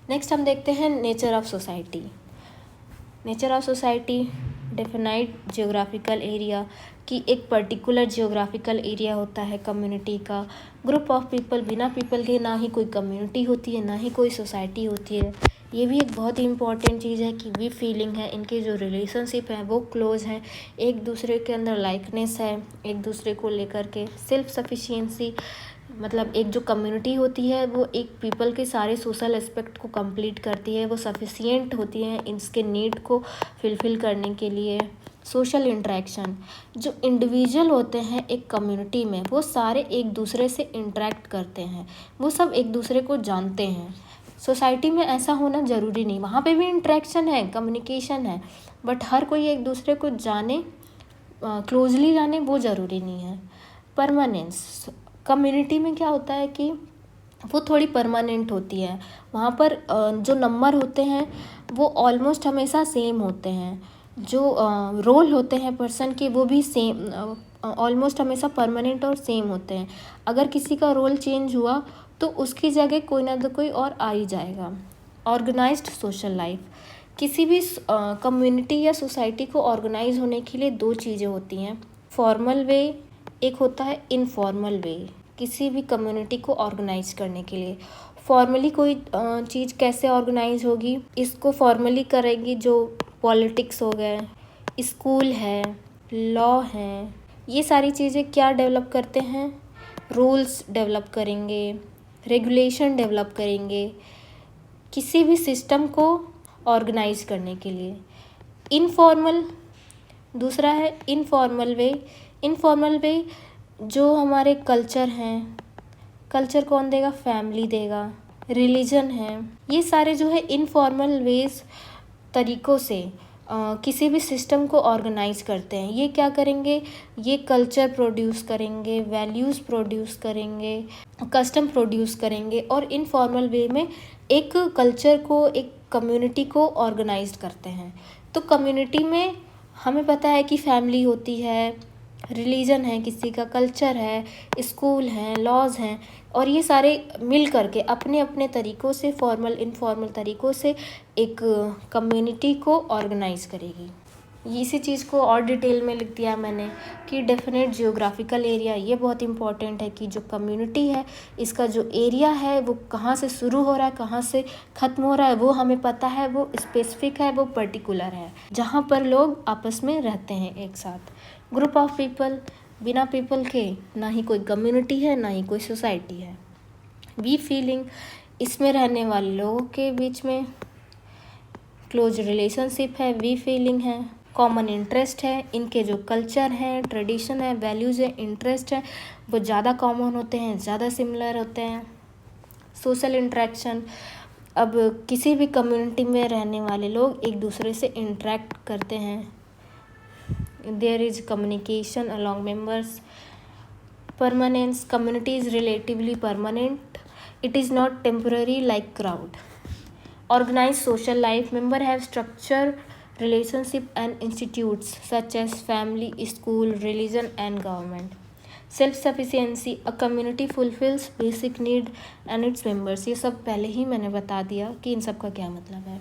Next हम देखते हैं nature of society. Nature of society definite geographical area कि एक पर्टिकुलर जियोग्राफिकल एरिया होता है कम्युनिटी का, ग्रुप ऑफ पीपल। बिना पीपल के ना ही कोई कम्युनिटी होती है, ना ही कोई सोसाइटी होती है। ये भी एक बहुत ही इम्पॉर्टेंट चीज़ है कि वी फीलिंग है, इनके जो रिलेशनशिप है वो क्लोज हैं, एक दूसरे के अंदर लाइकनेस है, एक दूसरे को लेकर के सेल्फ सफिशिएंसी। मतलब एक जो कम्युनिटी होती है वो एक पीपल के सारे सोशल एस्पेक्ट को कंप्लीट करती है, वो सफिशिएंट होती है इसके नीड को फुलफ़िल करने के लिए। सोशल इंटरेक्शन, जो इंडिविजुअल होते हैं एक कम्युनिटी में वो सारे एक दूसरे से इंटरेक्ट करते हैं, वो सब एक दूसरे को जानते हैं। सोसाइटी में ऐसा होना ज़रूरी नहीं, वहाँ पे भी इंटरेक्शन है, कम्युनिकेशन है, बट हर कोई एक दूसरे को जाने, क्लोजली जाने वो ज़रूरी नहीं है। परमानेंस, कम्युनिटी में क्या होता है कि वो थोड़ी परमानेंट होती है। वहाँ पर जो नंबर होते हैं वो ऑलमोस्ट हमेशा सेम होते हैं, जो रोल होते हैं पर्सन के वो भी सेम, ऑलमोस्ट हमेशा परमानेंट और सेम होते हैं। अगर किसी का रोल चेंज हुआ तो उसकी जगह कोई ना तो कोई और आ ही जाएगा। ऑर्गेनाइज्ड सोशल लाइफ, किसी भी कम्युनिटी या सोसाइटी को ऑर्गेनाइज होने के लिए दो चीज़ें होती हैं, फॉर्मल वे, एक होता है इनफॉर्मल वे। किसी भी कम्युनिटी को ऑर्गेनाइज करने के लिए फॉर्मली कोई चीज़ कैसे ऑर्गेनाइज होगी, इसको फॉर्मली करेगी जो पॉलिटिक्स हो गए, स्कूल है, लॉ है, ये सारी चीज़ें क्या डेवलप करते हैं, रूल्स डेवलप करेंगे, रेगुलेशन डेवलप करेंगे किसी भी सिस्टम को ऑर्गेनाइज करने के लिए। इनफॉर्मल, दूसरा है इनफॉर्मल वे। इनफॉर्मल वे जो हमारे कल्चर हैं, कल्चर कौन देगा, फैमिली देगा, रिलीजन है, ये सारे जो है इनफॉर्मल वेज तरीक़ों से किसी भी सिस्टम को ऑर्गेनाइज करते हैं। ये क्या करेंगे, ये कल्चर प्रोड्यूस करेंगे, वैल्यूज़ प्रोड्यूस करेंगे, कस्टम प्रोड्यूस करेंगे और इनफॉर्मल वे में एक कल्चर को, एक कम्युनिटी को ऑर्गेनाइज करते हैं। तो कम्युनिटी में हमें पता है कि फैमिली होती है, रिलीजन है, किसी का कल्चर है, स्कूल हैं, लॉज हैं, और ये सारे मिल करके अपने अपने तरीक़ों से, फॉर्मल इनफॉर्मल तरीक़ों से एक कम्युनिटी को ऑर्गेनाइज करेगी। इसी चीज़ को और डिटेल में लिख दिया मैंने कि डेफिनेट जियोग्राफिकल एरिया, ये बहुत इंपॉर्टेंट है कि जो कम्युनिटी है इसका जो एरिया है वो कहाँ से शुरू हो रहा है, कहाँ से ख़त्म हो रहा है, वो हमें पता है, वो स्पेसिफिक है, वो पर्टिकुलर है, जहाँ पर लोग आपस में रहते हैं एक साथ। ग्रुप ऑफ पीपल, बिना पीपल के ना ही कोई कम्युनिटी है, ना ही कोई सोसाइटी है। वी फीलिंग, इसमें रहने वाले लोगों के बीच में क्लोज रिलेशनशिप है, वी फीलिंग है, कॉमन इंटरेस्ट है, इनके जो कल्चर है, ट्रेडिशन है, वैल्यूज़ है, इंटरेस्ट है, वो ज़्यादा कॉमन होते हैं, ज़्यादा सिमिलर होते हैं। सोशल इंटरेक्शन, अब किसी भी कम्युनिटी में रहने वाले लोग एक दूसरे से इंटरेक्ट करते हैं, there is communication along members. Permanence, community is relatively permanent, it is not temporary like crowd. Organized social life, member have structure, relationship and institutes such as family, school, religion and government. Self-sufficiency, a community fulfills basic need and its members. ये सब पहले ही मैंने बता दिया कि इन सब का क्या मतलब है।